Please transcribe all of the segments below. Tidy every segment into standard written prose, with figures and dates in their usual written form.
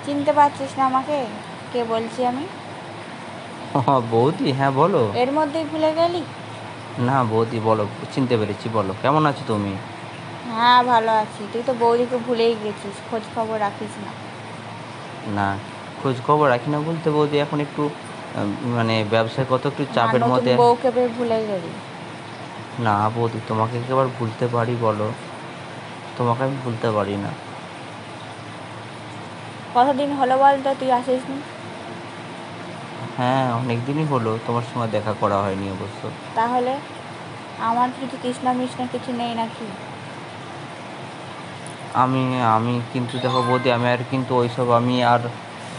চিনতে পারছিস না আমাকে? কে বলছি আমি? বৌদি, হ্যাঁ বলো। এর মধ্যেই ভুলে গেলি? না বৌদি বলো, চিনতে পেরেছি, বলো কেমন আছো তুমি? হ্যাঁ, ভালো আছি। তুই তো বৌদিকে ভুলেই গেছিস, খোঁজ খবর রাখিস না। না, খোঁজ খবর রাখি না বলতে বৌদি এখন একটু মানে ব্যবসায় কত একটু না, চাপের নতুন মধ্যে। বউকে পেয়ে ভুলে গেলি? না বৌদি, তোমাকে একবার ভুলতে পারি বলো? তোমাকে আমি ভুলতে পারি না। কতদিন হলো বল তো তুই আসিস নি? হ্যাঁ, অনেক দিনই হলো, তোমার সঙ্গে দেখা করা হয়নি অবশ্য। তাহলে আমার কিছু তৃষ্ণা মিষ্ণা কিছু নেই নাকি? আমি আমি কিন্তু দেখো বৌদি, আমি আর কিন্তু ওইসব আমি আর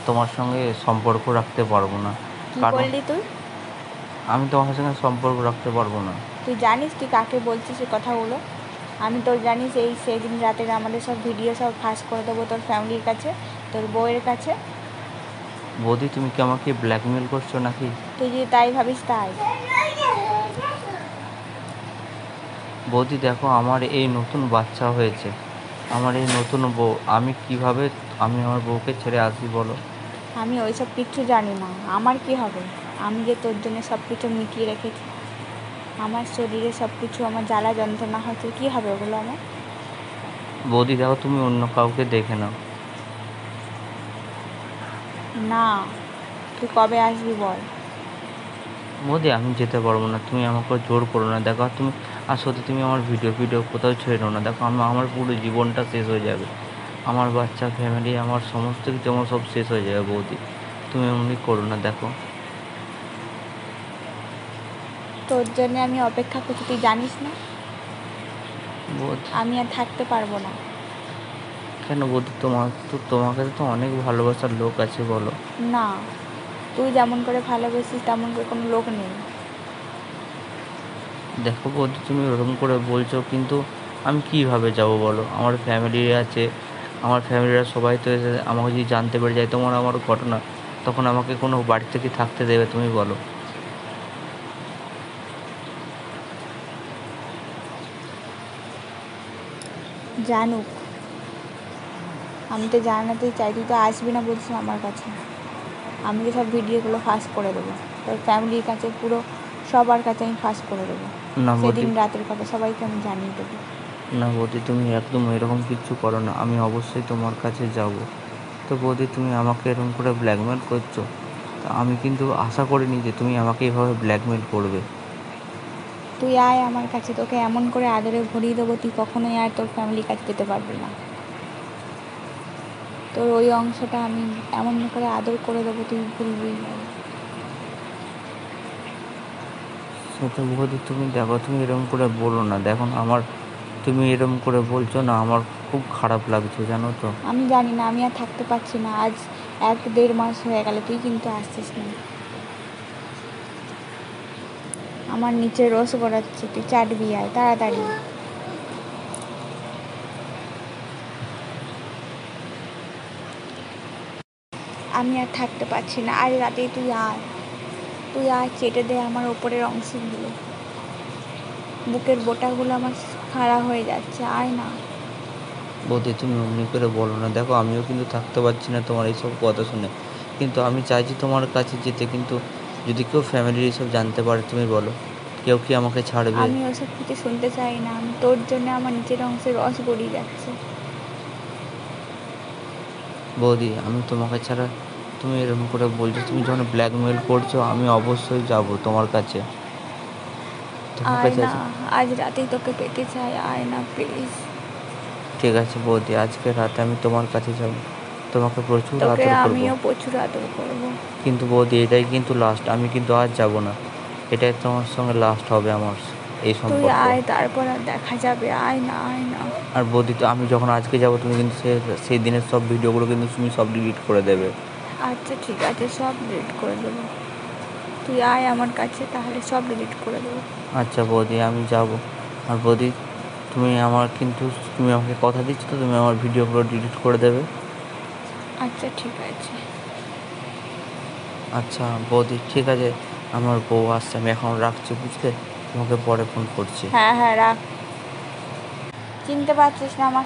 তোমার সঙ্গে সম্পর্ক রাখতে পারবো না। কি কারণ বললি তুই? আমি তোমার সঙ্গে সম্পর্ক রাখতে পারবো না। তুই জানিস তুই কাকে বলছিস এই কথাগুলো? আমি তোর জানিস সেদিন রাতের আমাদের সব ভিডিও সব ফাঁস করে দেবো তোর ফ্যামিলির কাছে, তোর বউয়ের কাছে। বৌদি, তুমি কি আমাকে ব্ল্যাকমেল করছো নাকি? তুই যদি তাই ভাবিস তাই। বৌদি দেখো, আমার এই নতুন বাচ্চা হয়েছে, আমার এই নতুন বউ, আমি কিভাবে আমি আমার বউকে ছেড়ে আসি বলো? আমি ওইসব কিচ্ছু জানি না। আমার কি হবে? আমি যে তোর জন্য সব কিছু মিটিয়ে রেখেছি, আমার শরীরে সব কিছু আমার জ্বালা যন্ত্রণা হচ্ছে, কী হবে ওগুলো আমার? বৌদি দেখো, তুমি অন্য কাউকে দেখে নাও। না, তুই কবে আসবি বল? বৌদি আমি যেতে পারবো না, তুমি আমাকে জোর করো না। দেখো তুমি, আর সত্যি তুমি আমার ভিডিও ভিডিও কোথাও ছেড়ো না। দেখো আমার পুরো জীবনটা শেষ হয়ে যাবে, আমার বাচ্চা, ফ্যামিলি, আমার সমস্ত কিছু আমার সব শেষ হয়ে যাবে বৌদি। তুমি এমনি করো না, দেখো। তোর জন্য আমি অপেক্ষা করছি, তুই জানিস না? বৌদি আমি আর থাকতে পারবো না। কেন বৌদি, তোমাকে তো অনেক ভালোবাসার লোক আছে বলো। না, তুই যেমন করে ভালোবাসিস তেমন করে কোনো লোক নেই। দেখো বৌদি, তুমি ওরকম করে বলছো, কিন্তু আমি কীভাবে যাব বলো? আমার ফ্যামিলি আছে, আমার ফ্যামিলিরা সবাই তো এসে আমাকে যদি জানতে পেরে যায় তোমার আমার ঘটনা, তখন আমাকে কোনো বাড়ি থেকে থাকতে দেবে তুমি বলো? জানুক, আমি তো জানাতেই চাই। তুই তো আসবি না বলছিস আমার কাছে। আমি তো সব ভিডিওগুলো ফাঁস করে দেবো তোর ফ্যামিলির কাছে, পুরো সবার কাছে আমি ফাঁস করে দেবো। না বৌদি, সেদিন রাতের কথা সবাইকে আমি জানিয়ে দেবো। না বৌদি, তুমি একদম এরকম কিচ্ছু করো না, আমি অবশ্যই তোমার কাছে যাব। তো বৌদি, তুমি আমাকে এরকম করে ব্ল্যাকমেল করছো, তা আমি কিন্তু আশা করিনি যে তুমি আমাকে এভাবে ব্ল্যাকমেল করবে। তুই আয় আমার কাছে, তোকে এমন করে আদরে ভরিয়ে দেবো তুই কখনোই আর তোর ফ্যামিলির কাছে যেতে পারবি না। তোর ওই অংশটা আমি এমন করে আদর করে দেবো তুই ভুলবি না। সেটা বৌদি, তুমি দেখো, তুমি এরকম করে বলো না, দেখো না আমার, তুমি এরকম করে বলছো না, আমার খুব খারাপ লাগছে জানো তো। আমি জানি না, আমি আর থাকতে পারছি না। আজ 1-1.5 মাস হয়ে গেল, তুই কিন্তু আসছিস না। আমার নিচে রোজ গড়াচ্ছে, তুই চাটবি, আয় তাড়াতাড়ি। আমি আর থাকতে পারছি না, আজ রাতেই তুই আয়। তুই আয়, চেটে দে আমার ওপরের অংশগুলো, বুকের বোটাগুলো আমার খাড়া হয়ে যাচ্ছে, আয় না। বৌদি তুমি অমনি করে বলো না, দেখো আমিও কিন্তু থাকতে পারছি না তোমার এইসব কথা শুনে, কিন্তু আমি চাইছি তোমার কাছে যেতে, কিন্তু যদি কেউ ফ্যামিলির এইসব জানতে পারে তুমি বলো, কেউ কি আমাকে ছাড়বে? আমি ওসব কিছু শুনতে চাই না। আমি তোর জন্য আমার নিচের অংশের রস গড়িয়ে যাচ্ছে। বৌদি আমি তোমাকে ছাড়া, তুমি এরকম করে বলছো, তুমি যখন ব্ল্যাকমেল করছো, আমি অবশ্যই যাব তোমার কাছে, তোমার আয় কাছে না, আছে। আজ রাতেই তোকে পেতে চাই, আয় না প্লিজ। ঠিক আছে বৌদি, আজকে রাতে আমি তোমার কাছে যাব, তোমাকে প্রচুর তোকে আদর করব। আমিও প্রচুর আদর করবো। কিন্তু বৌদি এটাই কিন্তু লাস্ট, আমি কিন্তু আর যাব না, এটাই তোমার সঙ্গে লাস্ট হবে আমার এই তুই সম্পর্ক। আয়, তারপর আর দেখা যাবে, আয় না, আয় না। আর বৌদি, তো আমি যখন আজকে যাব, তুমি কিন্তু সেই দিনের সব ভিডিওগুলো কিন্তু তুমি সব ডিলিট করে দেবে। আচ্ছা ঠিক আছে, সব ডিলিট করে দেবো। তুই আয় আমার কাছে, তাহলে সব ডিলিট করে দেবো। আচ্ছা বৌদি, আমি যাব। আর বৌদি, তুমি আমাকে কথা দিচ্ছ তো, তুমি আমার ভিডিওগুলো ডিলিট করে দেবে? আচ্ছা ঠিক আছে। আচ্ছা বৌদি, ঠিক আছে, আমার বউ আসছে, আমি এখন রাখছি বুঝলে, তোমাকে পরে ফোন করছি। হ্যাঁ হ্যাঁ, রাখ। চিনতে পারছিস না আমাকে?